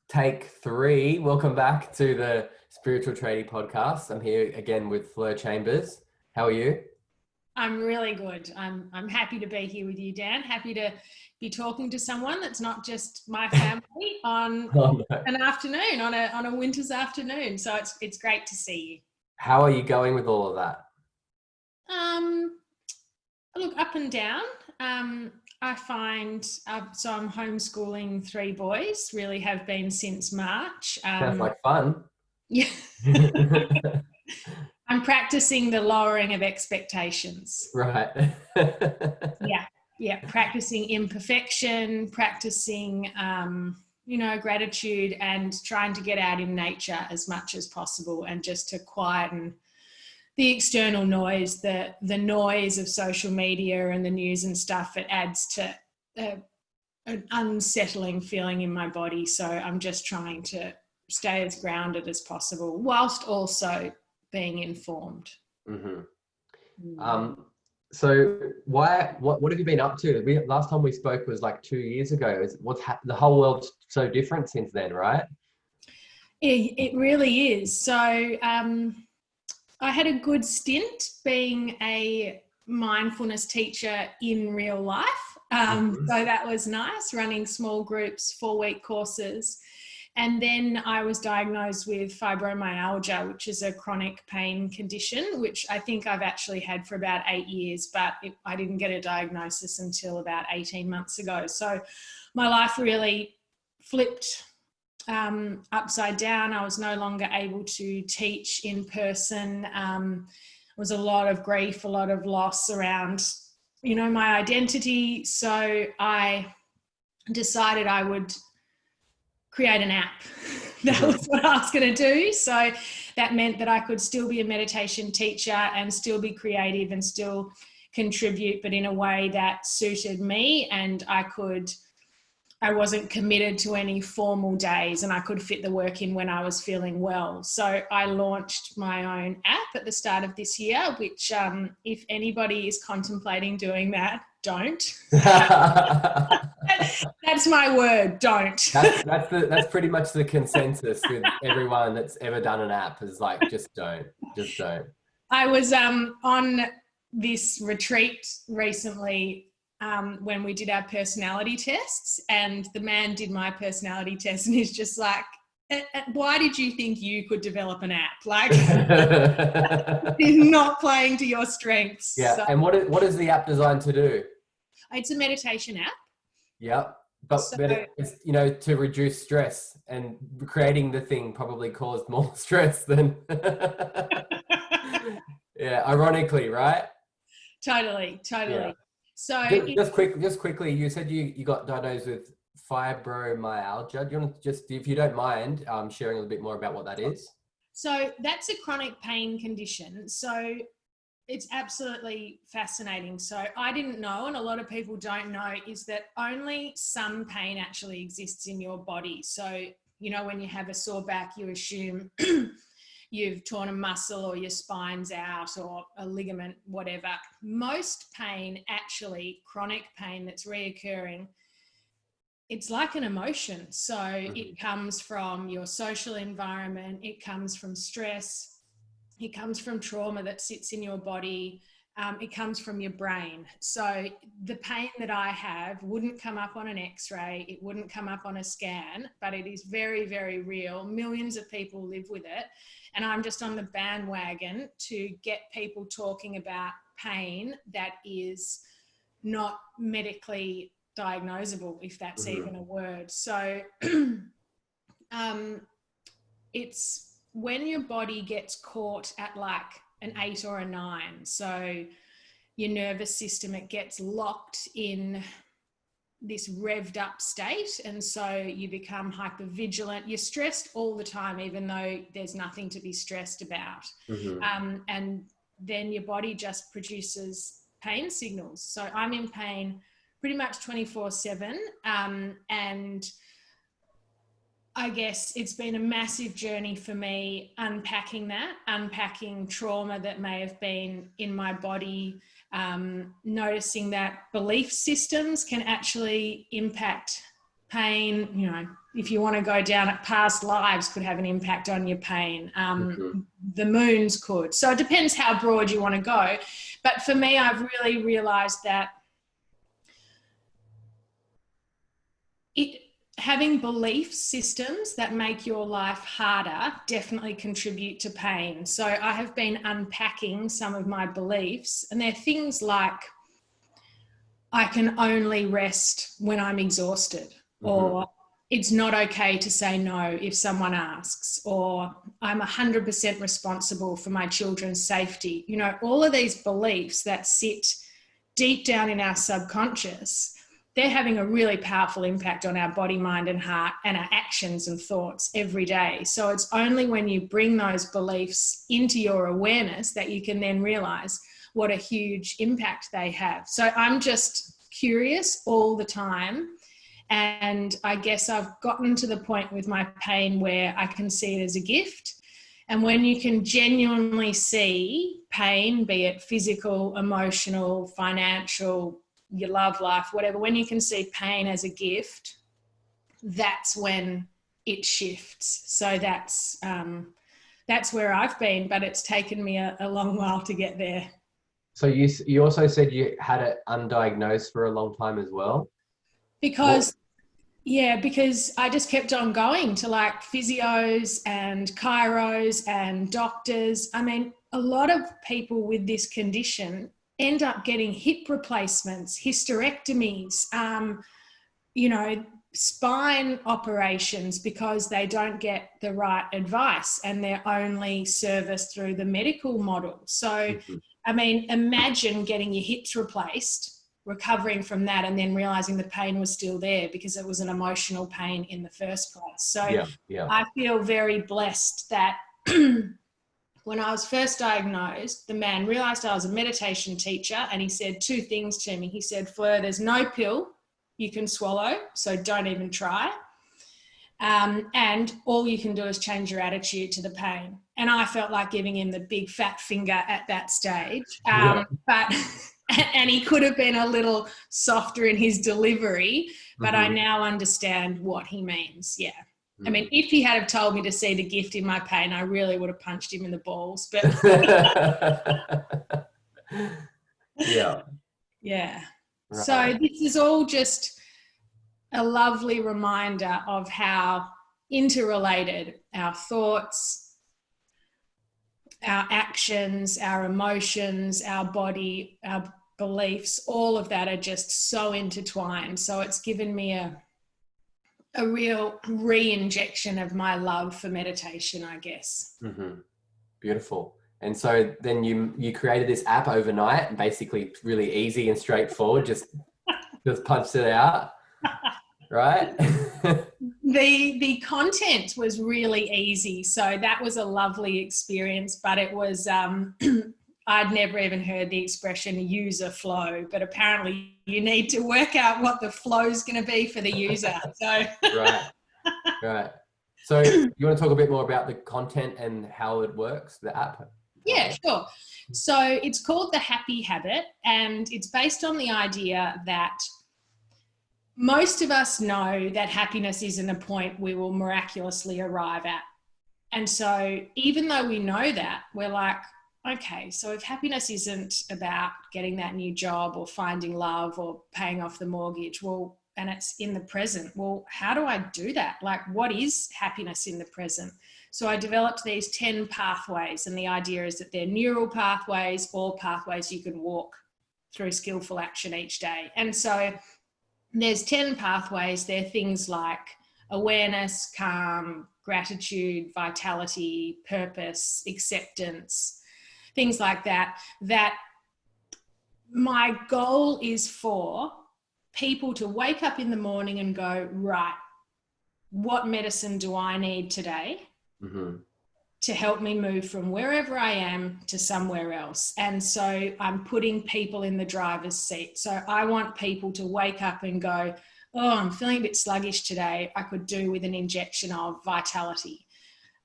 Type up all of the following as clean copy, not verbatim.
Take three. Welcome back to the Spiritual Tradie podcast. I'm here again with Fleur Chambers. How are you? I'm really good. I'm happy to be here with you, Dan. Happy to be talking to someone that's not just my family on Oh, no. an afternoon, on a winter's afternoon. So it's great to see you. How are you going with all of that? Look, up and down. I find so I'm homeschooling three boys. Really have been since March. Sounds like fun. Yeah. I'm practicing the lowering of expectations. Right. Yeah. Practicing imperfection, practicing, gratitude, and trying to get out in nature as much as possible, and just to quieten the external noise, the noise of social media and the news and stuff. It adds to an unsettling feeling in my body. So I'm just trying to stay as grounded as possible, whilst also being informed. Mm-hmm. So what have you been up to? Last time we spoke was like 2 years ago. The whole world's so different since then, right? It really is. So I had a good stint being a mindfulness teacher in real life. So that was nice, running small groups, 4-week courses. And then I was diagnosed with fibromyalgia, which is a chronic pain condition, which I think I've actually had for about 8 years, but I didn't get a diagnosis until about 18 months ago. So my life really flipped upside down. I was no longer able to teach in person. There was a lot of grief, a lot of loss around, my identity. So I decided I would create an app. That was what I was going to do. So that meant that I could still be a meditation teacher and still be creative and still contribute, but in a way that suited me, and I wasn't committed to any formal days, and I could fit the work in when I was feeling well. So I launched my own app at the start of this year, which if anybody is contemplating doing that, don't. That's my word, don't. That's pretty much the consensus with everyone that's ever done an app, is like, just don't. I was on this retreat recently when we did our personality tests, and the man did my personality test, and he's just like, why did you think you could develop an app? Like, it's not playing to your strengths. Yeah. So. And what is the app designed to do? It's a meditation app. Yep. But it's, to reduce stress, and creating the thing probably caused more stress than yeah, ironically, right? Totally. Yeah. So just quickly, you said you got diagnosed with fibromyalgia. Do you want to just, if you don't mind, sharing a little bit more about what that is? So that's a chronic pain condition. So it's absolutely fascinating. So I didn't know, and a lot of people don't know, is that only some pain actually exists in your body. So, when you have a sore back, you assume you've torn a muscle, or your spine's out, or a ligament, whatever. Most pain, actually, chronic pain that's reoccurring, it's like an emotion. So it comes from your social environment, it comes from stress, it comes from trauma that sits in your body. It comes from your brain. So the pain that I have wouldn't come up on an X-ray. It wouldn't come up on a scan, but it is very, very real. Millions of people live with it. And I'm just on the bandwagon to get people talking about pain that is not medically diagnosable, if that's even a word. So it's when your body gets caught at like an 8 or a 9. So your nervous system, it gets locked in this revved up state. And so you become hypervigilant. You're stressed all the time, even though there's nothing to be stressed about. And then your body just produces pain signals. So I'm in pain pretty much 24/7. And I guess it's been a massive journey for me unpacking trauma that may have been in my body, noticing that belief systems can actually impact pain, you know, if you want to go down at past lives could have an impact on your pain. The moons could. So it depends how broad you want to go. But for me, I've really realized that having belief systems that make your life harder definitely contribute to pain. So I have been unpacking some of my beliefs, and they're things like I can only rest when I'm exhausted, or it's not okay to say no if someone asks, or I'm 100% responsible for my children's safety. You know, all of these beliefs that sit deep down in our subconscious, they're having a really powerful impact on our body, mind, and heart, and our actions and thoughts every day. So it's only when you bring those beliefs into your awareness that you can then realize what a huge impact they have. So I'm just curious all the time. And I guess I've gotten to the point with my pain where I can see it as a gift. And when you can genuinely see pain, be it physical, emotional, financial, your love life, whatever, when you can see pain as a gift, that's when it shifts. So that's where I've been, but it's taken me a long while to get there. So you also said you had it undiagnosed for a long time as well? Because I just kept on going to like physios and chiros and doctors. I mean, a lot of people with this condition end up getting hip replacements, hysterectomies, you know, spine operations because they don't get the right advice and they're only serviced through the medical model. So, I mean, imagine getting your hips replaced, recovering from that, and then realizing the pain was still there because it was an emotional pain in the first place. So I feel very blessed that when I was first diagnosed, the man realized I was a meditation teacher, and he said two things to me. He said, Fleur, there's no pill you can swallow, so don't even try. And all you can do is change your attitude to the pain. And I felt like giving him the big fat finger at that stage. But and he could have been a little softer in his delivery, but I now understand what he means. Yeah. I mean, if he had have told me to see the gift in my pain, I really would have punched him in the balls. But yeah. Right. So this is all just a lovely reminder of how interrelated our thoughts, our actions, our emotions, our body, our beliefs, all of that are just so intertwined. So it's given me a real re-injection of my love for meditation, I guess. Beautiful. And so then you created this app overnight, and basically really easy and straightforward, just punched it out, right? The content was really easy, so that was a lovely experience, but it was I'd never even heard the expression user flow, but apparently you need to work out what the flow is going to be for the user. So right. So you want to talk a bit more about the content and how it works, the app? Yeah, sure. So it's called The Happy Habit, and it's based on the idea that most of us know that happiness isn't a point we will miraculously arrive at. And so even though we know that, we're like, okay, so if happiness isn't about getting that new job or finding love or paying off the mortgage, well, and it's in the present, well, how do I do that? Like, what is happiness in the present? So I developed these 10 pathways, and the idea is that they're neural pathways, all pathways you can walk through skillful action each day. And so there's 10 pathways. They're things like awareness, calm, gratitude, vitality, purpose, acceptance, things like that, that my goal is for people to wake up in the morning and go, right, what medicine do I need today to help me move from wherever I am to somewhere else? And so I'm putting people in the driver's seat. So I want people to wake up and go, oh, I'm feeling a bit sluggish today. I could do with an injection of vitality.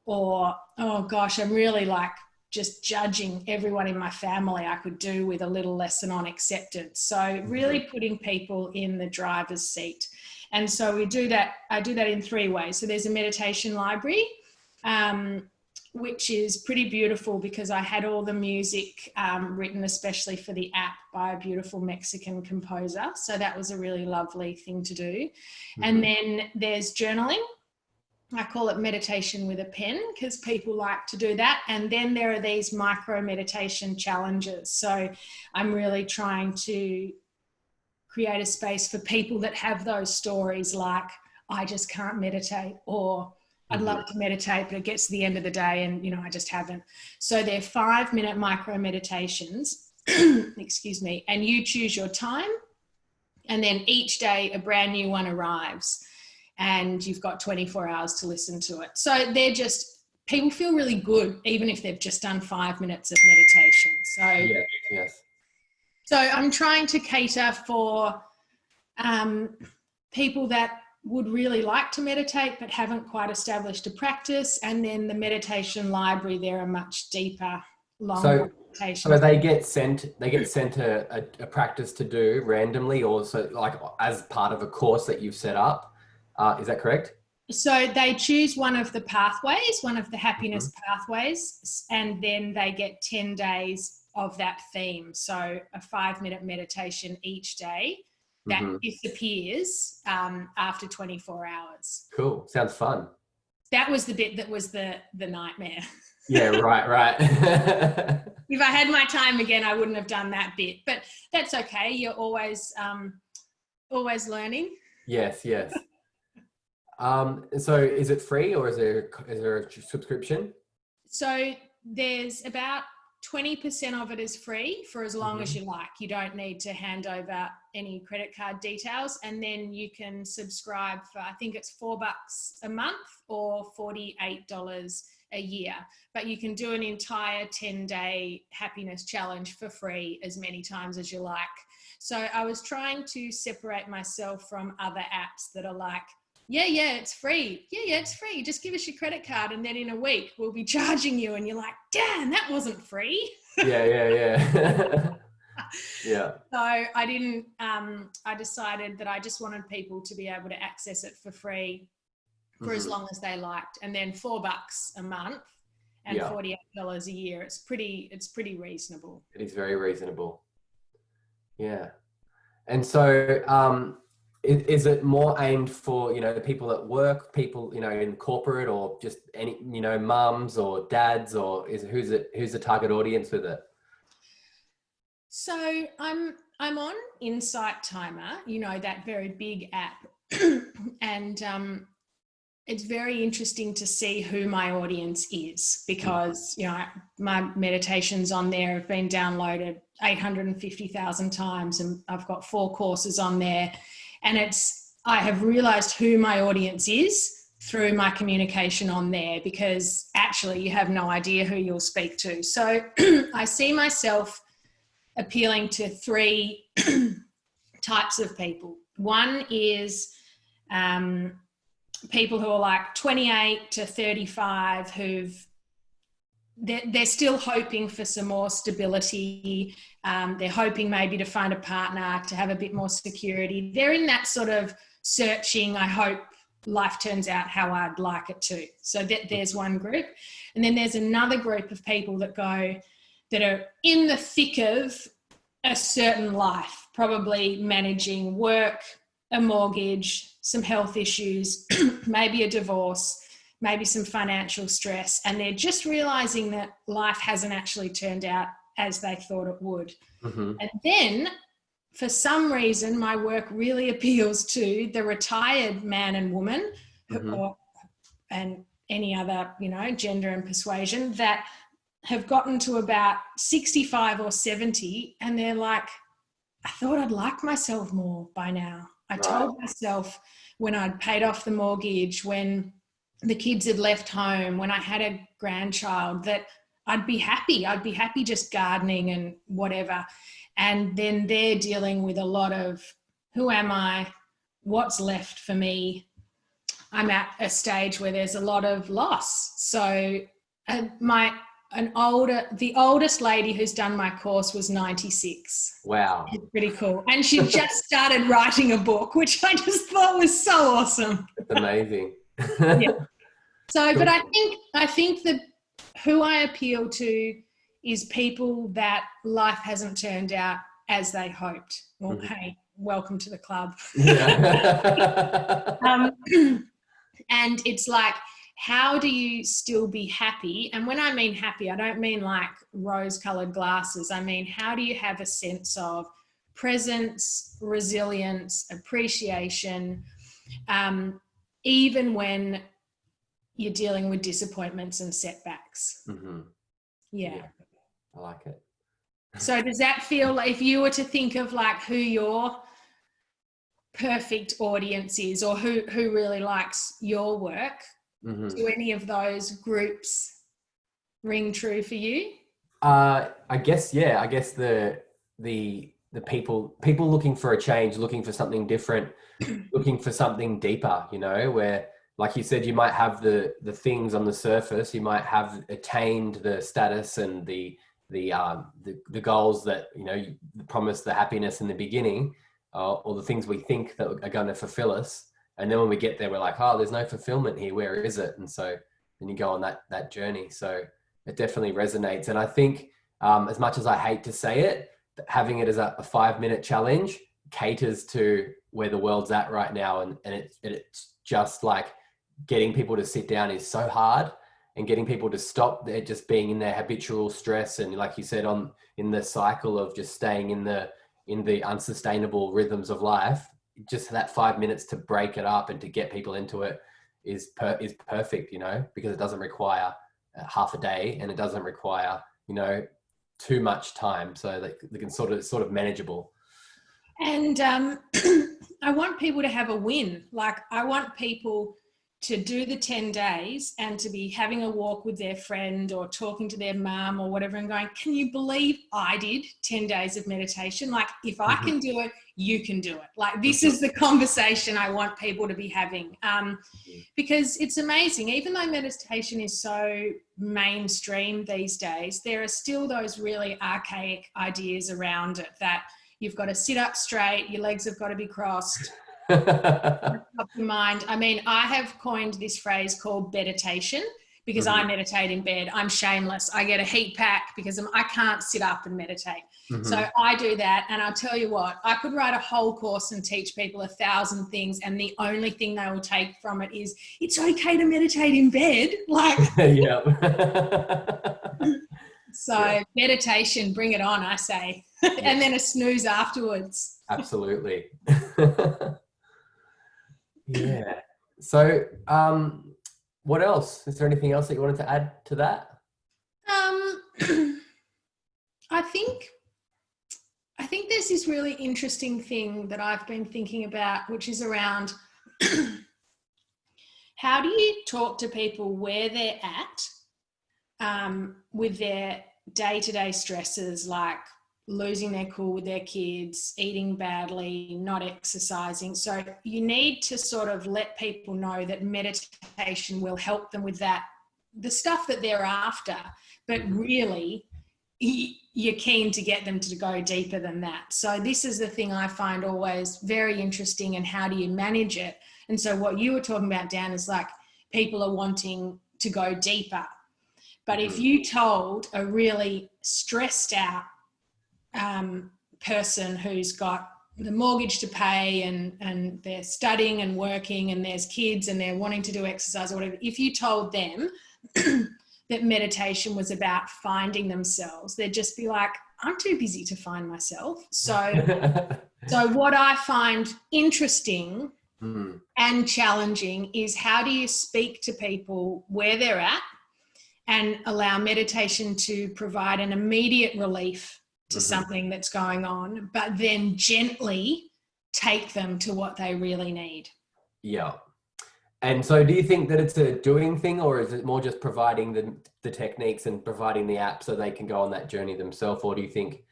Or, oh gosh, I'm really like just judging everyone in my family. I could do with a little lesson on acceptance. So really putting people in the driver's seat. And so we do that. I do that in 3 ways. So there's a meditation library, which is pretty beautiful because I had all the music written especially for the app by a beautiful Mexican composer. So that was a really lovely thing to do. Mm-hmm. And then there's journaling. I call it meditation with a pen because people like to do that. And then there are these micro meditation challenges. So I'm really trying to create a space for people that have those stories like, I just can't meditate, or I'd love to meditate, but it gets to the end of the day and, I just haven't. So they're 5-minute micro meditations, excuse me, and you choose your time. And then each day a brand new one arrives and you've got 24 hours to listen to it. So people feel really good, even if they've just done 5 minutes of meditation. So, yes. So I'm trying to cater for people that would really like to meditate but haven't quite established a practice, and then the meditation library, there are much deeper, longer meditations. So they get sent a practice to do randomly, or so like as part of a course that you've set up. Is that correct? So they choose one of the pathways, one of the happiness pathways, and then they get 10 days of that theme. So a 5-minute meditation each day that disappears after 24 hours. Cool. Sounds fun. That was the bit that was the nightmare. Yeah, right. If I had my time again, I wouldn't have done that bit, but that's okay. You're always learning. Yes. So is it free, or is there a subscription? So there's about 20% of it is free for as long as you like. You don't need to hand over any credit card details, and then you can subscribe for, I think it's $4 a month or $48 a year, but you can do an entire 10-day happiness challenge for free as many times as you like. So I was trying to separate myself from other apps that are like, yeah, it's free. Yeah, it's free. Just give us your credit card and then in a week we'll be charging you. And you're like, damn, that wasn't free. Yeah. Yeah. So I didn't, I decided that I just wanted people to be able to access it for free for as long as they liked. And then $4 a month and $48 a year. It's pretty reasonable. It is very reasonable. Yeah. And so, is it more aimed for, the people at work, people, in corporate, or just any, mums or dads, or who's the target audience with it? So I'm on Insight Timer, that very big app. And it's very interesting to see who my audience is, because, my meditations on there have been downloaded 850,000 times, and I've got 4 courses on there. And I have realized who my audience is through my communication on there, because actually you have no idea who you'll speak to. So I see myself appealing to 3 types of people. One is people who are like 28 to 35 they're still hoping for some more stability. They're hoping maybe to find a partner, to have a bit more security. They're in that sort of searching, I hope life turns out how I'd like it to. So there's one group. And then there's another group of people that are in the thick of a certain life, probably managing work, a mortgage, some health issues, maybe a divorce, maybe some financial stress, and they're just realizing that life hasn't actually turned out as they thought it would. And then for some reason, my work really appeals to the retired man and woman and any other, gender and persuasion, that have gotten to about 65 or 70 and they're like, I thought I'd like myself more by now. I told myself when I'd paid off the mortgage, when the kids had left home, when I had a grandchild, that I'd be happy. I'd be happy just gardening and whatever. And then they're dealing with a lot of, who am I? What's left for me? I'm at a stage where there's a lot of loss. So the oldest lady who's done my course was 96. Wow. It's pretty cool. And she just started writing a book, which I just thought was so awesome. It's amazing. Yeah. So, but I think that who I appeal to is people that life hasn't turned out as they hoped. Well, hey, welcome to the club. Yeah. And it's like, how do you still be happy? And when I mean happy, I don't mean like rose-colored glasses. I mean, how do you have a sense of presence, resilience, appreciation, even when you're dealing with disappointments and setbacks? Yeah. I like it. So does that feel like, if you were to think of like who your perfect audience is, or who really likes your work, do any of those groups ring true for you? I guess, yeah. I guess the people looking for a change, looking for something different, looking for something deeper, you know, where, like you said, you might have the things on the surface, you might have attained the status and the goals that, you know, you promise the happiness in the beginning, or the things we think that are going to fulfill us. And then when we get there, we're like, oh, there's no fulfillment here. Where is it? And so then you go on that journey. So it definitely resonates. And I think, as much as I hate to say it, having it as a 5-minute challenge caters to where the world's at right now. And it's just like getting people to sit down is so hard, and getting people to stop they're just being in their habitual stress. And like you said, in the cycle of just staying in the unsustainable rhythms of life, just that 5 minutes to break it up and to get people into it is perfect, you know, because it doesn't require half a day, and it doesn't require, you know, too much time, so they can sort of manageable. And I want people to have a win. Like, I want people to do the 10 days and to be having a walk with their friend or talking to their mum or whatever and going, can you believe I did 10 days of meditation? Like, if I can do it, you can do it. Like, this is the conversation I want people to be having, because it's amazing. Even though meditation is so mainstream these days, there are still those really archaic ideas around it, that you've got to sit up straight, your legs have got to be crossed. Up your mind. I mean, I have coined this phrase called meditation, because I meditate in bed. I'm shameless. I get a heat pack because I can't sit up and meditate. So I do that. And I'll tell you what, I could write a whole course and teach people 1,000 things, and the only thing they will take from it is, it's okay to meditate in bed. Like, so meditation, bring it on, I say. And then a snooze afterwards. Absolutely. Yeah. So, what else? Is there anything else that you wanted to add to that? I think there's this really interesting thing that I've been thinking about, which is around how do you talk to people where they're at with their day-to-day stresses, like losing their cool with their kids, eating badly, not exercising. So you need to sort of let people know that meditation will help them with that, the stuff that they're after, but really you're keen to get them to go deeper than that. So this is the thing I find always very interesting, and how do you manage it? And so what you were talking about, Dan, is like, people are wanting to go deeper. But if you told a really stressed out person who's got the mortgage to pay, and they're studying and working, and there's kids and they're wanting to do exercise or whatever, if you told them that meditation was about finding themselves, they'd just be like, I'm too busy to find myself. So what I find interesting and challenging is, how do you speak to people where they're at and allow meditation to provide an immediate relief to something that's going on, but then gently take them to what they really need. Yeah. And so do you think that it's a doing thing, or is it more just providing the techniques and providing the app so they can go on that journey themselves? Or do you think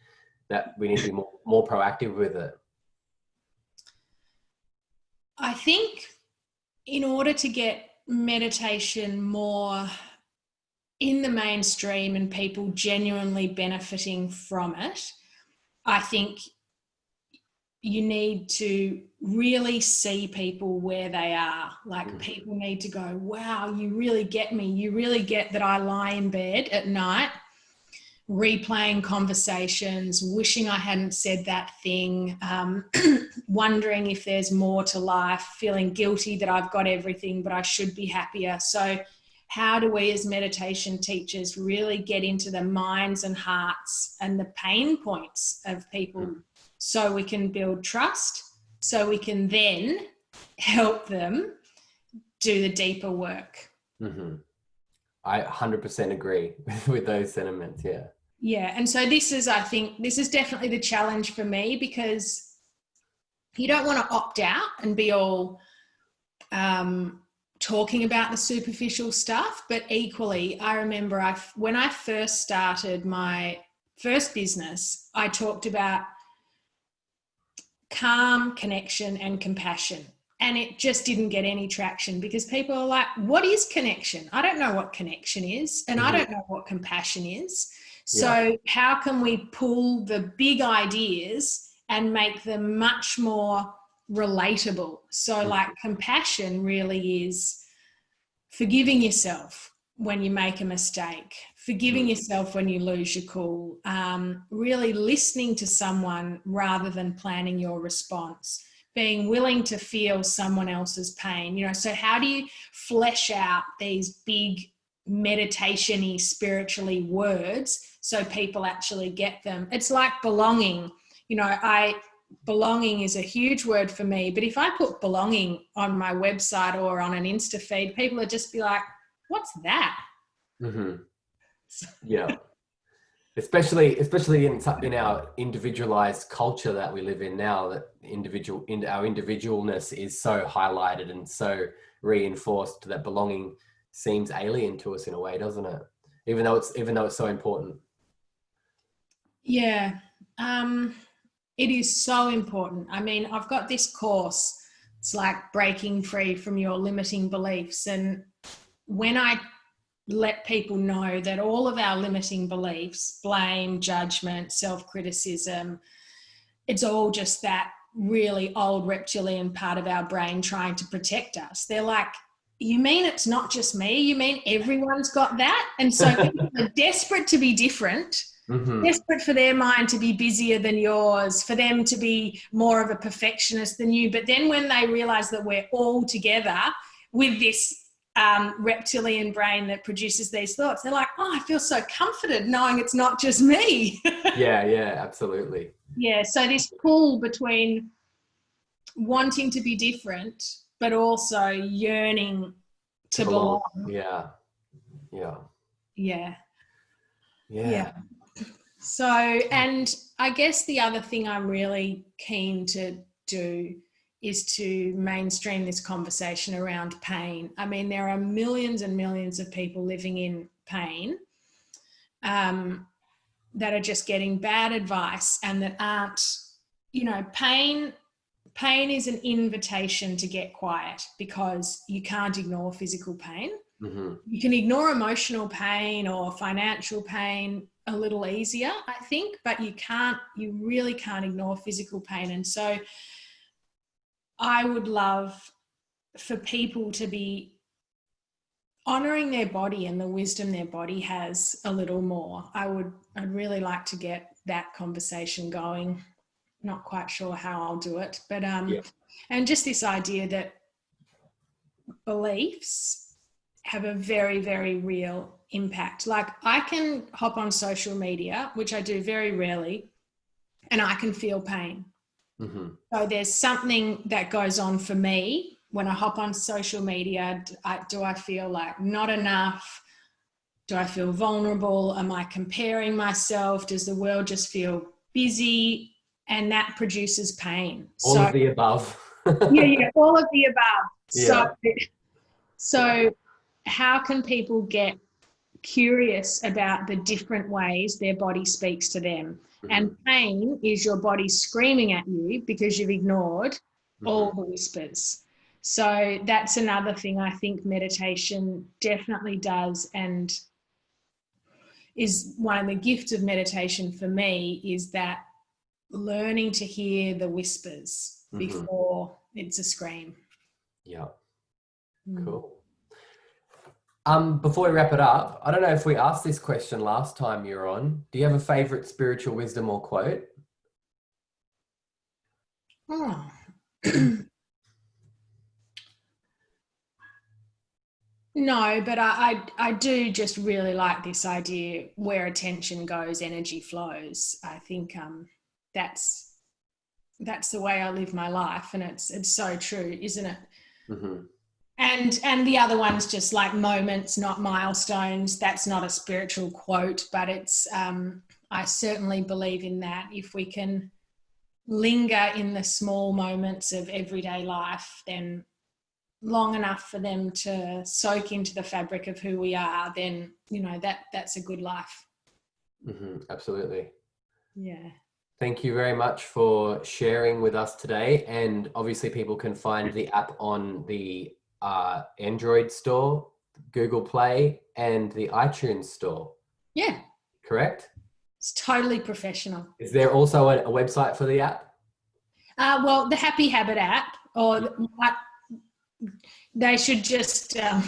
that we need to be more proactive with it? I think in order to get meditation more in the mainstream and people genuinely benefiting from it, I think you need to really see people where they are. Like, people need to go, wow, you really get me. You really get that I lie in bed at night replaying conversations, wishing I hadn't said that thing, wondering if there's more to life, feeling guilty that I've got everything but I should be happier. So how do we as meditation teachers really get into the minds and hearts and the pain points of people so we can build trust, so we can then help them do the deeper work? I 100% agree with those sentiments. Yeah. Yeah. And so I think this is definitely the challenge for me, because you don't want to opt out and be all talking about the superficial stuff. But equally, I remember when I first started my first business, I talked about calm, connection, and compassion. And it just didn't get any traction, because people are like, what is connection? I don't know what connection is. And I don't know what compassion is. So how can we pull the big ideas and make them much more relatable? So like compassion really is forgiving yourself when you make a mistake, forgiving yourself when you lose your cool, really listening to someone rather than planning your response, being willing to feel someone else's pain. You know, so how do you flesh out these big meditation-y, spiritually words so people actually get them? It's like belonging. You know, belonging is a huge word for me, but if I put belonging on my website or on an Insta feed, people would just be like, what's that? Yeah. Especially in our individualized culture that we live in now, that our individualness is so highlighted and so reinforced that belonging seems alien to us in a way, doesn't it? Even though it's so important. Yeah, it is so important. I mean, I've got this course. It's like breaking free from your limiting beliefs. And when I let people know that all of our limiting beliefs, blame, judgment, self-criticism, it's all just that really old reptilian part of our brain trying to protect us. They're like, you mean it's not just me? You mean everyone's got that? And so people are desperate to be different, desperate for their mind to be busier than yours, for them to be more of a perfectionist than you. But then when they realize that we're all together with this reptilian brain that produces these thoughts, they're like, oh, I feel so comforted knowing it's not just me. Yeah, absolutely. Yeah, so this pull between wanting to be different but also yearning to belong. Yeah. So, and I guess the other thing I'm really keen to do is to mainstream this conversation around pain. I mean, there are millions and millions of people living in pain that are just getting bad advice and that aren't, you know, pain is an invitation to get quiet, because you can't ignore physical pain. You can ignore emotional pain or financial pain a little easier, I think, but you really can't ignore physical pain. And so I would love for people to be honoring their body and the wisdom their body has a little more. I'd really like to get that conversation going. Not quite sure how I'll do it, but and just this idea that beliefs have a very, very real impact. Like, I can hop on social media, which I do very rarely, and I can feel pain. So there's something that goes on for me when I hop on social media. Do I feel like not enough? Do I feel vulnerable? Am I comparing myself? Does the world just feel busy? And that produces pain. All of the above. yeah, all of the above. Yeah. So how can people get curious about the different ways their body speaks to them? And pain is your body screaming at you because you've ignored all the whispers. So that's another thing I think meditation definitely does. And is one of the gifts of meditation for me, is that learning to hear the whispers before it's a scream. Yeah. Cool. Before we wrap it up, I don't know if we asked this question last time you were on. Do you have a favorite spiritual wisdom or quote? Oh. No, but I do just really like this idea, where attention goes, energy flows. I think that's the way I live my life, and it's so true, isn't it? And the other one's just like moments, not milestones. That's not a spiritual quote, but it's I certainly believe in that. If we can linger in the small moments of everyday life, then long enough for them to soak into the fabric of who we are, then that's a good life. Absolutely. Yeah. Thank you very much for sharing with us today. And obviously people can find the app on the Android store, Google Play, and the iTunes store. Yeah. Correct? It's totally professional. Is there also a website for the app? Well, the Happy Habit app, or they should just I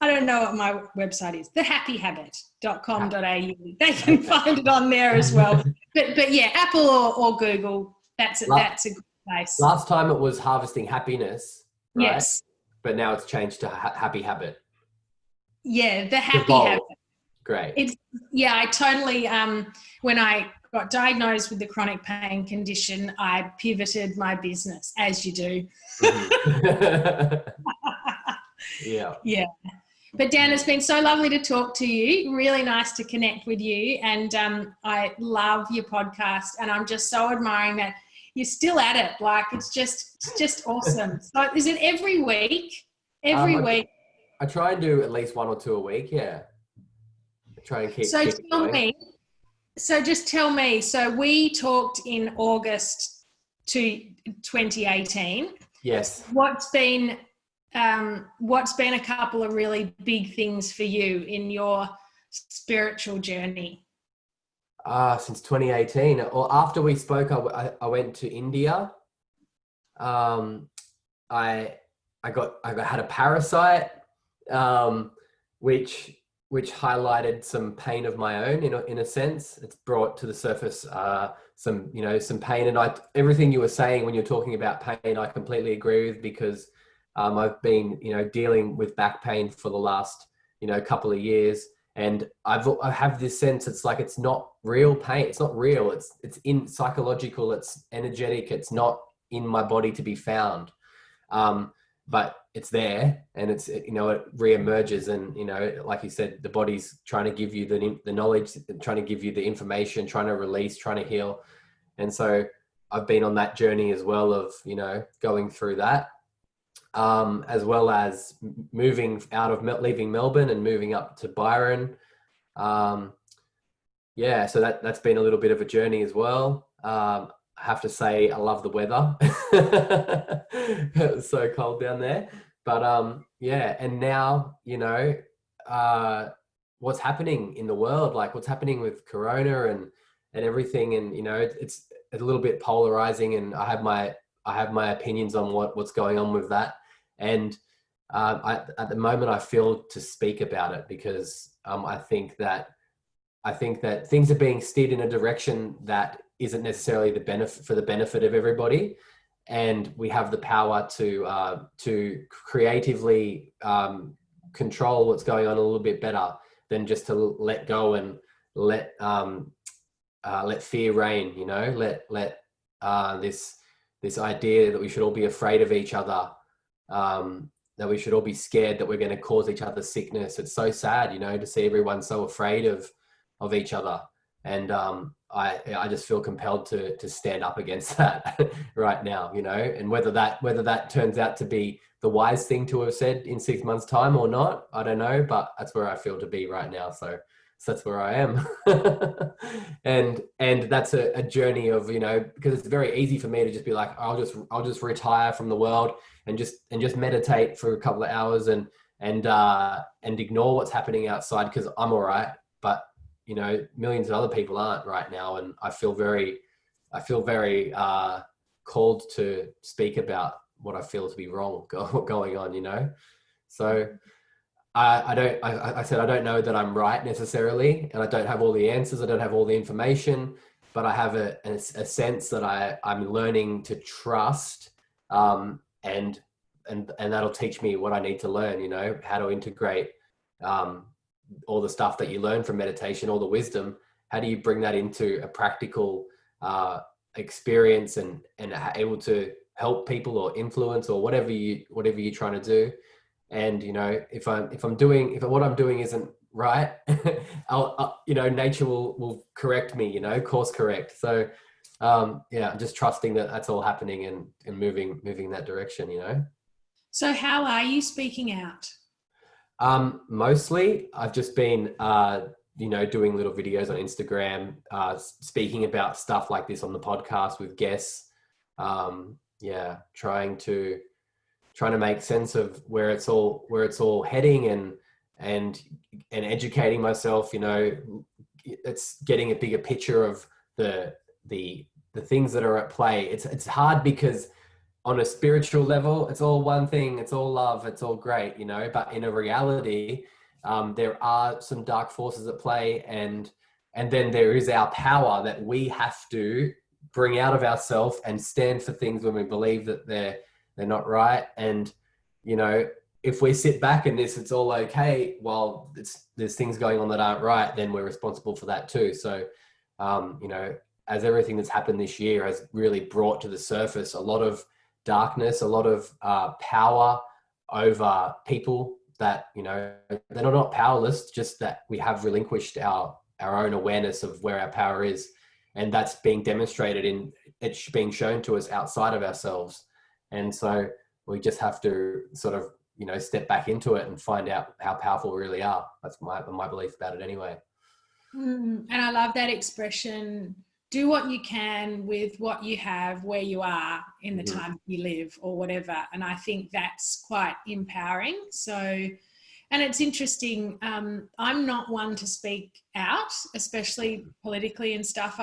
don't know what my website is. thehappyhabit.com.au. They can find it on there as well. But yeah, Apple or Google, that's a good place. Last time it was Harvesting Happiness, right? Yes. But now it's changed to Happy Habit. Yeah, the Happy Habit. Great. I totally, when I got diagnosed with the chronic pain condition, I pivoted my business, as you do. Yeah. Yeah. But Dan, it's been so lovely to talk to you. Really nice to connect with you. And I love your podcast. And I'm just so admiring that you're still at it. Like, it's just awesome. So is it every week? Every week? I try and do at least one or two a week. Yeah. I try and keep. So just tell me. So we talked in August 2018. Yes. What's been a couple of really big things for you in your spiritual journey? Since 2018, or after we spoke, I went to India. I had a parasite, which highlighted some pain of my own in a sense. It's brought to the surface some pain, and everything you were saying when you're talking about pain, I completely agree with, because I've been dealing with back pain for the last couple of years, and I have this sense it's like it's not real pain. It's not real. It's in psychological. It's energetic. It's not in my body to be found. But it's there, and it reemerges, and like you said, the body's trying to give you the knowledge, trying to give you the information, trying to release, trying to heal. And so I've been on that journey as well of going through that, as well as leaving Melbourne and moving up to Byron. So that's been a little bit of a journey as well. I have to say I love the weather. It's so cold down there, but and now what's happening in the world, like what's happening with Corona and everything, and it's a little bit polarizing, and I have my opinions on what's going on with that, and at the moment I feel to speak about it, because I think that things are being steered in a direction that isn't necessarily for the benefit of everybody, and we have the power to creatively control what's going on a little bit better than just to let go and let fear reign. Let this idea that we should all be afraid of each other, that we should all be scared that we're going to cause each other sickness. It's so sad, to see everyone so afraid of each other. And I just feel compelled to stand up against that right now, and whether that turns out to be the wise thing to have said in 6 months' time or not, I don't know, but that's where I feel to be right now. So that's where I am. and that's a journey of, because it's very easy for me to just be like, I'll just retire from the world and just meditate for a couple of hours and and ignore what's happening outside because I'm all right, but you know, millions of other people aren't right now, and I feel very called to speak about what I feel to be wrong going on, you know. So I said I don't know that I'm right necessarily, and I don't have all the answers. I don't have all the information, but I have a sense that I'm learning to trust, and that'll teach me what I need to learn. You know, how to integrate all the stuff that you learn from meditation, all the wisdom. How do you bring that into a practical experience and able to help people or influence or whatever you're trying to do. And you know, if what I'm doing isn't right, you know, nature will correct me, you know, course correct. So yeah, I'm just trusting that that's all happening and moving in that direction, you know. So how are you speaking out? Mostly I've just been you know, doing little videos on Instagram, speaking about stuff like this on the podcast with guests. Yeah, trying to make sense of where it's all heading, and educating myself. You know, it's getting a bigger picture of the things that are at play. It's hard because on a spiritual level, it's all one thing, it's all love, it's all great, you know, but in a reality, there are some dark forces at play, and then there is our power that we have to bring out of ourselves and stand for things when we believe that they're not right. And you know, if we sit back in this, it's all okay, while there's things going on that aren't right, then we're responsible for that too. So you know, as everything that's happened this year has really brought to the surface a lot of darkness, a lot of power over people that, you know, they're not powerless, just that we have relinquished our own awareness of where our power is. And that's being demonstrated in it's being shown to us outside of ourselves. And so we just have to sort of, you know, step back into it and find out how powerful we really are. That's my belief about it anyway. And I love that expression, do what you can with what you have where you are in the time you live or whatever. And I think that's quite empowering. So, and it's interesting, I'm not one to speak out, especially politically and stuff.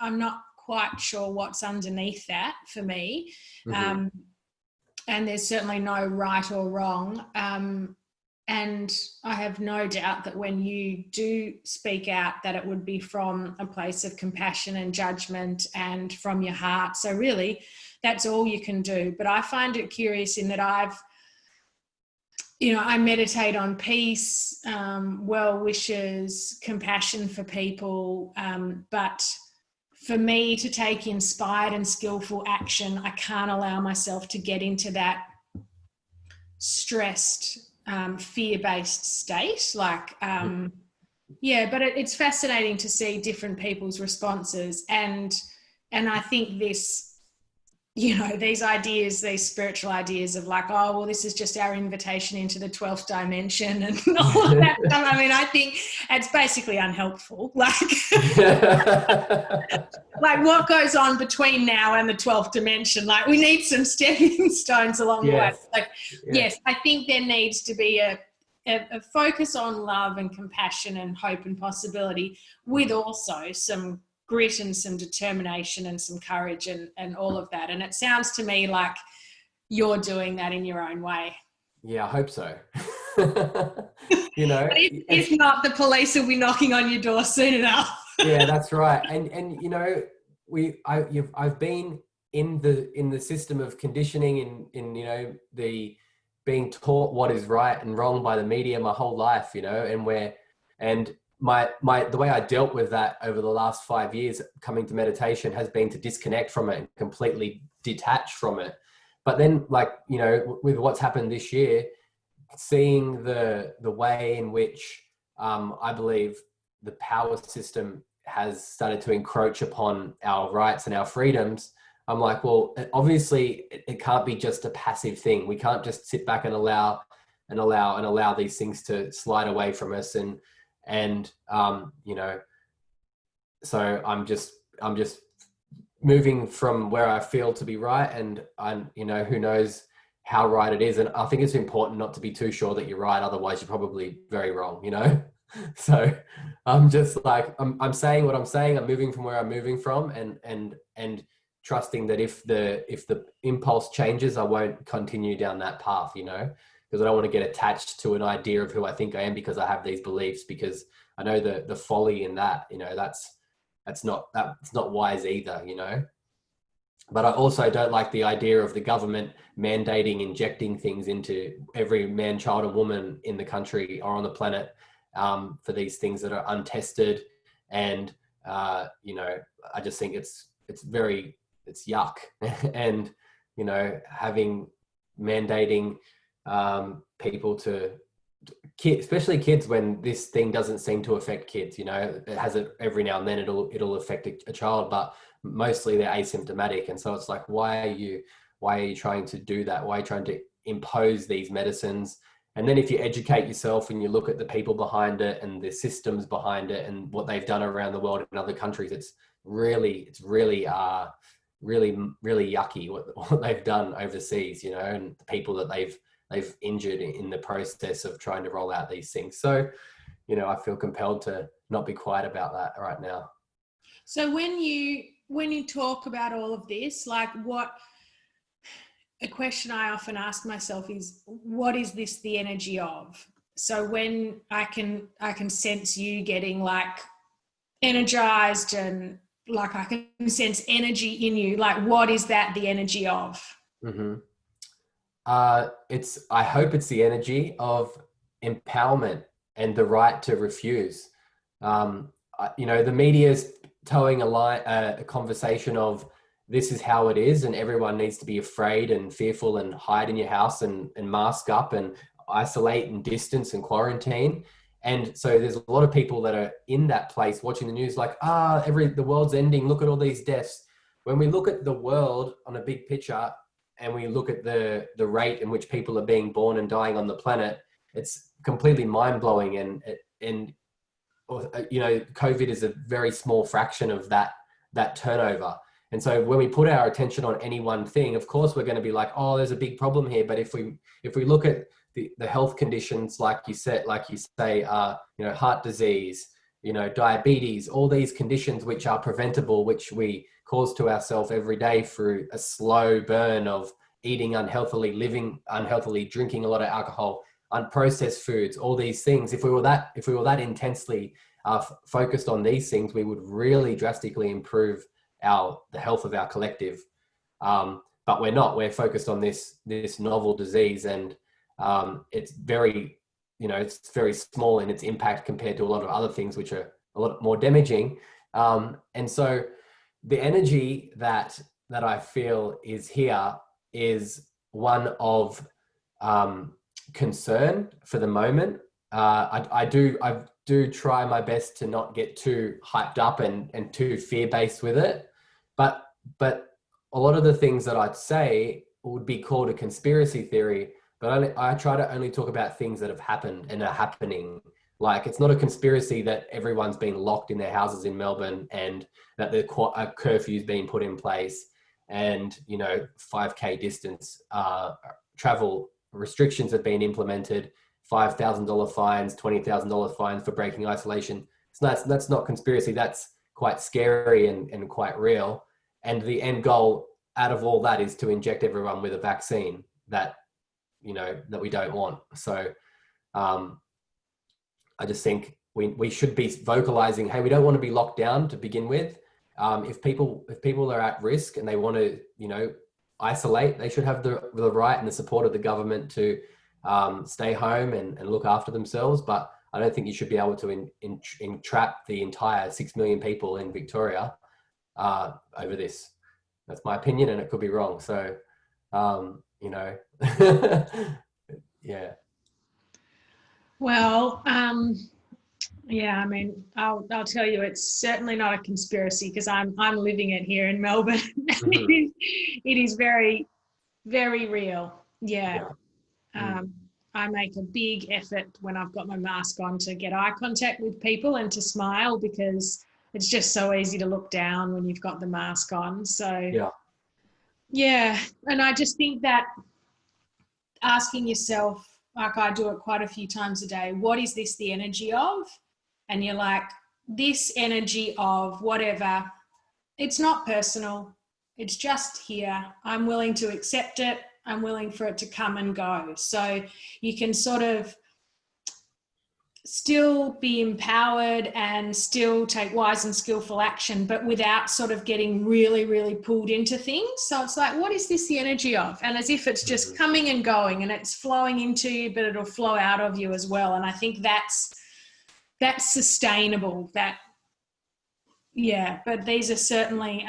I'm not quite sure what's underneath that for me. And there's certainly no right or wrong. And I have no doubt that when you do speak out, that it would be from a place of compassion and judgment and from your heart. So really, that's all you can do. But I find it curious in that I meditate on peace, well wishes, compassion for people. But for me to take inspired and skillful action, I can't allow myself to get into that stressed, fear-based state. But it's fascinating to see different people's responses, and I think this, you know, these ideas, these spiritual ideas of like, oh well, this is just our invitation into the 12th dimension and all of that stuff. I mean, I think it's basically unhelpful. Like what goes on between now and the 12th dimension? Like, we need some stepping stones along the way. Like, yes, I think there needs to be a focus on love and compassion and hope and possibility, with also some grit and some determination and some courage and all of that. And it sounds to me like you're doing that in your own way. Yeah, I hope so. You know, but if not, the police will be knocking on your door soon enough. Yeah, that's right. And you know, I've been in the system of conditioning in you know, the being taught what is right and wrong by the media my whole life, you know, and the way I dealt with that over the last 5 years coming to meditation has been to disconnect from it and completely detach from it. But then, like, you know, with what's happened this year, seeing the way in which I believe the power system has started to encroach upon our rights and our freedoms, I'm like, well, obviously it can't be just a passive thing. We can't just sit back and allow these things to slide away from us. And you know, so I'm just moving from where I feel to be right, and I'm, you know, who knows how right it is. And I think it's important not to be too sure that you're right. Otherwise, you're probably very wrong, you know? So I'm just like, I'm saying what I'm saying. I'm moving from where I'm moving from, and trusting that if the impulse changes, I won't continue down that path, you know, because I don't want to get attached to an idea of who I think I am because I have these beliefs, because I know the folly in that, you know, that's not wise either, you know. But I also don't like the idea of the government mandating injecting things into every man, child, and woman in the country or on the planet, for these things that are untested. And you know, I just think it's yuck. And you know, having mandating people to kids, especially kids, when this thing doesn't seem to affect kids. You know, it has it every now and then. It'll affect a child, but mostly they're asymptomatic. And so it's like, why are you trying to do that? Why are you trying to impose these medicines? And then if you educate yourself and you look at the people behind it and the systems behind it and what they've done around the world in other countries, it's really yucky what they've done overseas, you know, and the people that they've injured in the process of trying to roll out these things. So, you know, I feel compelled to not be quiet about that right now. So when you talk about all of this, like, a question I often ask myself is, what is this the energy of? So when I can sense you getting like energized, and like I can sense energy in you, like, what is that the energy of? Mm-hmm. I hope it's the energy of empowerment and the right to refuse. You know, the media's towing a conversation of this is how it is, and everyone needs to be afraid and fearful and hide in your house and mask up and isolate and distance and quarantine. And so there's a lot of people that are in that place watching the news like, the world's ending. Look at all these deaths. When we look at the world on a big picture, and we look at the rate in which people are being born and dying on the planet, it's completely mind-blowing. And you know, COVID is a very small fraction of that turnover. And so when we put our attention on any one thing, of course we're going to be like, oh, there's a big problem here. But if we look at the health conditions, like you say, you know, heart disease, you know, diabetes, all these conditions which are preventable, which we cause to ourselves every day through a slow burn of eating unhealthily, living unhealthily, drinking a lot of alcohol, unprocessed foods, all these things. If we were that intensely focused on these things, we would really drastically improve the health of our collective. But we're not. We're focused on this novel disease, and it's very, you know, it's very small in its impact compared to a lot of other things which are a lot more damaging. And so the energy that I feel is here is one of concern for the moment. I do try my best to not get too hyped up and too fear-based with it, but a lot of the things that I'd say would be called a conspiracy theory, but I try to only talk about things that have happened and are happening. Like, it's not a conspiracy that everyone's been locked in their houses in Melbourne and that a curfew's been put in place, and, you know, 5K distance travel restrictions have been implemented, $5,000 fines, $20,000 fines for breaking isolation. So that's not conspiracy. That's quite scary and quite real. And the end goal out of all that is to inject everyone with a vaccine that, you know, that we don't want. So I just think we should be vocalizing, hey, we don't want to be locked down to begin with. If people are at risk and they want to, you know, isolate, they should have the right and the support of the government to stay home and look after themselves. But I don't think you should be able to entrap the entire 6 million people in Victoria over this. That's my opinion, and it could be wrong. So, you know, yeah. Well, yeah, I mean, I'll tell you, it's certainly not a conspiracy, because I'm living it here in Melbourne. Mm-hmm. It is very, very real. Yeah. Mm. I make a big effort when I've got my mask on to get eye contact with people and to smile, because it's just so easy to look down when you've got the mask on. So Yeah. yeah, and I just think that asking yourself, like I do it quite a few times a day, what is this the energy of? And you're like, this energy of whatever, it's not personal. It's just here. I'm willing to accept it. I'm willing for it to come and go. So you can sort of still be empowered and still take wise and skillful action, but without sort of getting really, really pulled into things. So it's like, what is this the energy of? And as if it's just coming and going and it's flowing into you, but it'll flow out of you as well. And I think that's sustainable. But these are certainly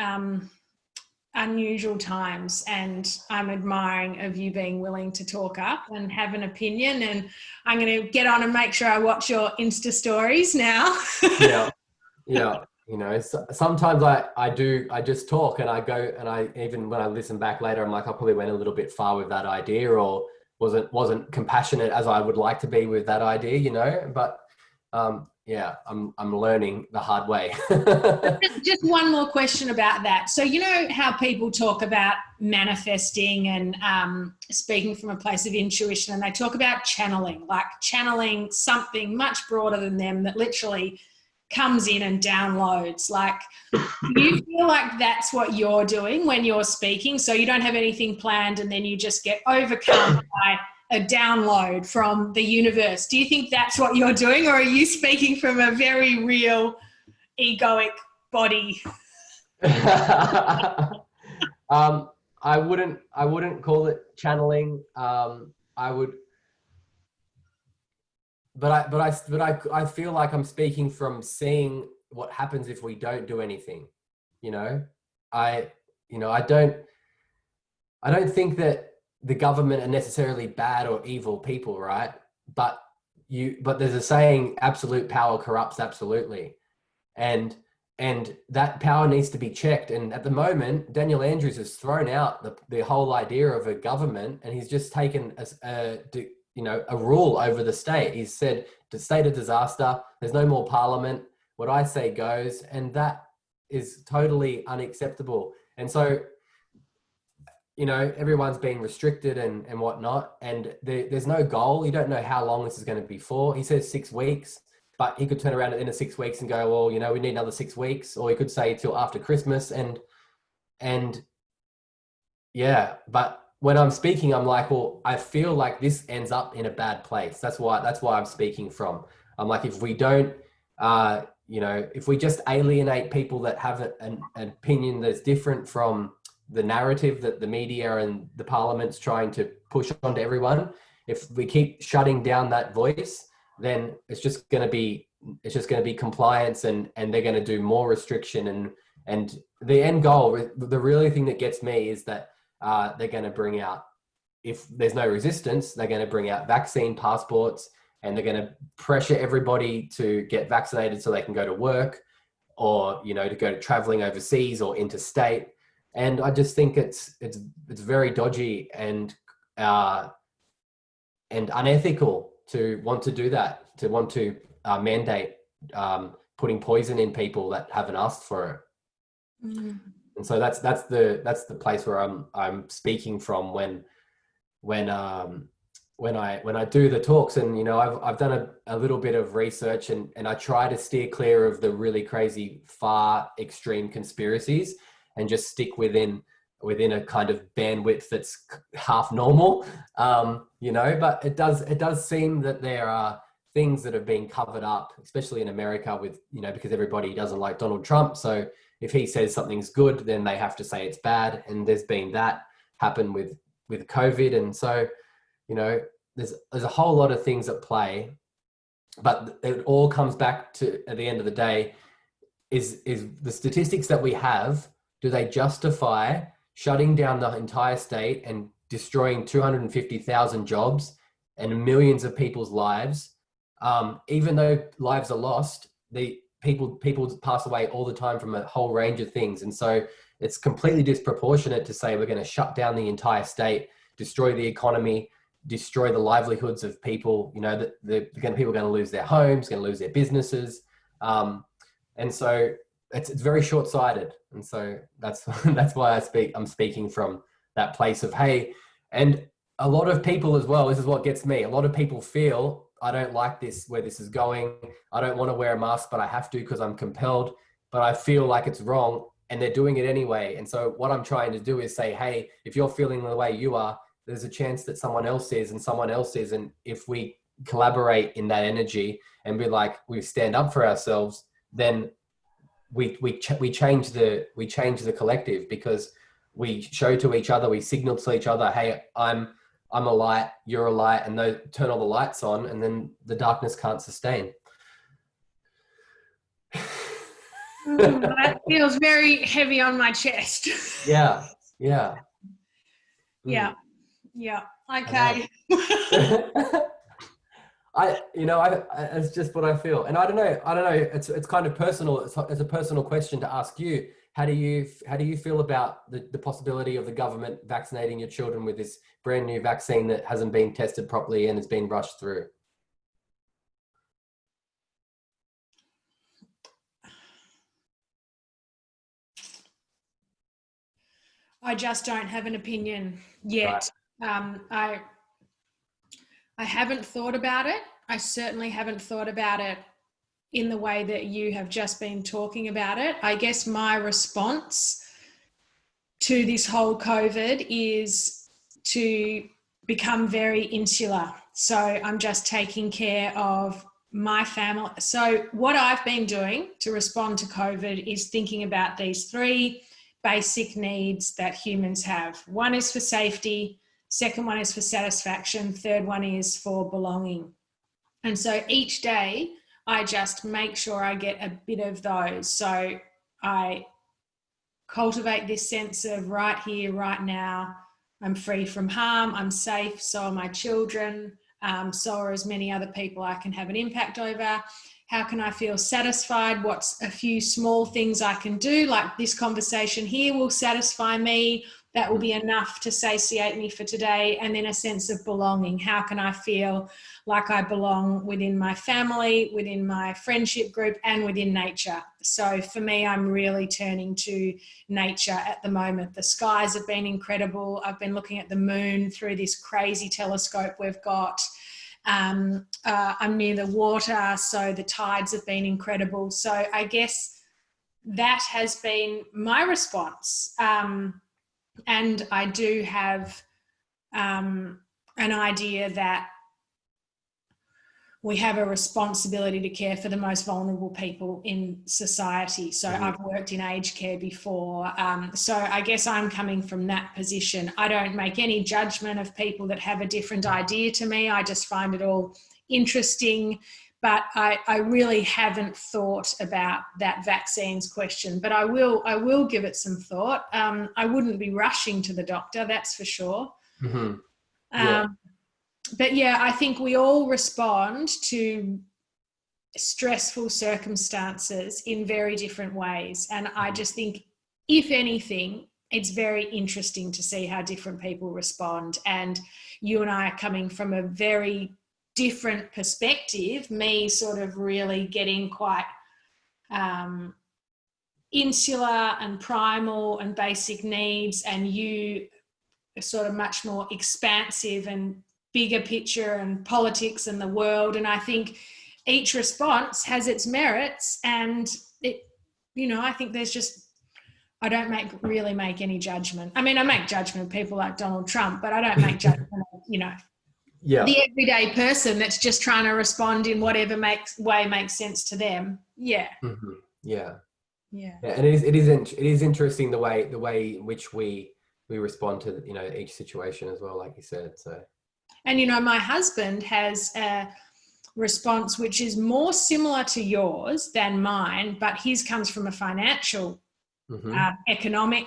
unusual times, and I'm admiring of you being willing to talk up and have an opinion. And I'm going to get on and make sure I watch your Insta stories now. Yeah. You know, sometimes I just talk and I go, and even when I listen back later, I'm like, I probably went a little bit far with that idea, or wasn't compassionate as I would like to be with that idea, you know. But yeah, I'm learning the hard way. Just one more question about that. So you know how people talk about manifesting and speaking from a place of intuition, and they talk about channeling, like channeling something much broader than them that literally comes in and downloads. Like, do you feel like that's what you're doing when you're speaking? So you don't have anything planned and then you just get overcome by a download from the universe. Do you think that's what you're doing, or are you speaking from a very real egoic body? I wouldn't call it channeling. I would, I feel like I'm speaking from seeing what happens if we don't do anything. You know, I don't think that the government are necessarily bad or evil people, right? But there's a saying, absolute power corrupts absolutely. And that power needs to be checked. And at the moment, Daniel Andrews has thrown out the whole idea of a government, and he's just taken a rule over the state. He's said, the state of disaster, there's no more parliament, what I say goes, and that is totally unacceptable. And so, you know, everyone's being restricted and whatnot, and there's no goal. You don't know how long this is going to be for. He says 6 weeks, but he could turn around at the end of 6 weeks and go, well, you know, we need another 6 weeks, or he could say till after Christmas. And yeah, but when I'm speaking, I'm like, well, I feel like this ends up in a bad place. That's why I'm speaking from. I'm like, if we don't, if we just alienate people that have an opinion that's different from the narrative that the media and the parliament's trying to push onto everyone, if we keep shutting down that voice, then it's just going to be compliance, and they're going to do more restriction, and the end goal, the really thing that gets me is that they're going to bring out, if there's no resistance, they're going to bring out vaccine passports, and they're going to pressure everybody to get vaccinated so they can go to work, or, you know, to go to traveling overseas or interstate. And I just think it's very dodgy and unethical to want to do that, to want to mandate putting poison in people that haven't asked for it. Mm. And so that's the place where I'm speaking from when I do the talks. And, you know, I've done a little bit of research, and I try to steer clear of the really crazy, far extreme conspiracies, and just stick within a kind of bandwidth that's half normal, you know. But it does seem that there are things that have been covered up, especially in America, with, you know, because everybody doesn't like Donald Trump. So if he says something's good, then they have to say it's bad. And there's been that happen with COVID. And so, you know, there's a whole lot of things at play, but it all comes back to, at the end of the day, is the statistics that we have, do they justify shutting down the entire state and destroying 250,000 jobs and millions of people's lives? Even though lives are lost, people pass away all the time from a whole range of things. And so it's completely disproportionate to say we're going to shut down the entire state, destroy the economy, destroy the livelihoods of people. You know, that people are going to lose their homes, going to lose their businesses. And so it's very short-sighted. And so that's why I'm speaking from that place of, hey, and a lot of people as well, this is what gets me. A lot of people feel, I don't like this, where this is going. I don't want to wear a mask, but I have to because I'm compelled, but I feel like it's wrong, and they're doing it anyway. And so what I'm trying to do is say, hey, if you're feeling the way you are, there's a chance that someone else is and someone else is. And if we collaborate in that energy and be like, we stand up for ourselves, then we change the collective, because we show to each other, we signal to each other, hey, I'm a light, you're a light, and those turn all the lights on, and then the darkness can't sustain. That feels very heavy on my chest. Yeah. Yeah. Yeah. Yeah. Okay. It's just what I feel. And I don't know. It's kind of personal. It's a personal question to ask you. How do you feel about the possibility of the government vaccinating your children with this brand new vaccine that hasn't been tested properly and has been rushed through? I just don't have an opinion yet. Right. I haven't thought about it. I certainly haven't thought about it in the way that you have just been talking about it. I guess my response to this whole COVID is to become very insular. So I'm just taking care of my family. So what I've been doing to respond to COVID is thinking about these three basic needs that humans have. One is for safety, second one is for satisfaction, third one is for belonging. And so each day I just make sure I get a bit of those. So I cultivate this sense of right here, right now, I'm free from harm, I'm safe, so are my children, so are as many other people I can have an impact over. How can I feel satisfied? What's a few small things I can do? Like this conversation here will satisfy me. That will be enough to satiate me for today. And then a sense of belonging. How can I feel like I belong within my family, within my friendship group, and within nature? So for me, I'm really turning to nature at the moment. The skies have been incredible. I've been looking at the moon through this crazy telescope we've got. I'm near the water, so the tides have been incredible. So I guess that has been my response. And I do have an idea that we have a responsibility to care for the most vulnerable people in society. So I've worked in aged care before. So I guess I'm coming from that position. I don't make any judgment of people that have a different idea to me. I just find it all interesting. But I really haven't thought about that vaccines question, but I will give it some thought. I wouldn't be rushing to the doctor, that's for sure. Mm-hmm. Yeah. But yeah, I think we all respond to stressful circumstances in very different ways. And I just think, if anything, it's very interesting to see how different people respond. And you and I are coming from a very different perspective, me sort of really getting quite insular and primal and basic needs, and you are sort of much more expansive and bigger picture and politics and the world. And I think each response has its merits, and it, I think there's just, I don't really make any judgment. I mean, I make judgment of people like Donald Trump, but I don't make judgment of, the everyday person that's just trying to respond in whatever way makes sense to them. Yeah. Mm-hmm. Yeah. Yeah. And it is interesting the way in which we respond to each situation as well, like you said. So. And my husband has a response which is more similar to yours than mine, but his comes from a financial, economic.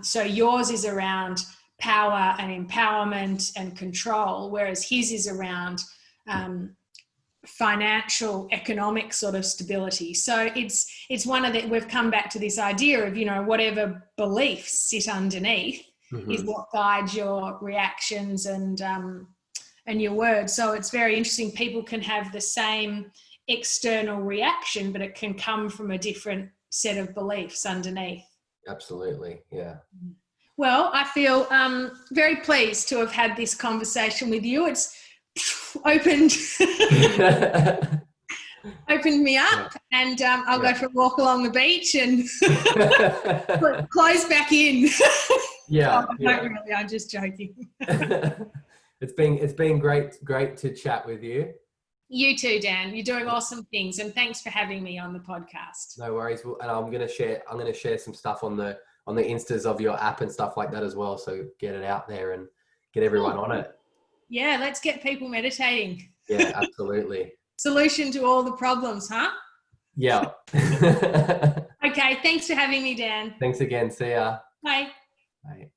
So yours is around power and empowerment and control, whereas his is around financial, economic sort of stability. So it's one of the, we've come back to this idea of, whatever beliefs sit underneath is what guides your reactions and your words. So it's very interesting. People can have the same external reaction, but it can come from a different set of beliefs underneath. Absolutely. Yeah. Well, I feel very pleased to have had this conversation with you. It's opened opened me up, and I'll go for a walk along the beach and close back in. Yeah, Oh, not really. I'm just joking. It's been great to chat with you. You too, Dan. You're doing awesome things, and thanks for having me on the podcast. No worries. Well, and I'm gonna share some stuff on the instas of your app and stuff like that as well. So get it out there and get everyone on it. Yeah, let's get people meditating. Yeah, absolutely. Solution to all the problems, huh? Yeah. Okay, thanks for having me, Dan. Thanks again. See ya. Bye. Bye.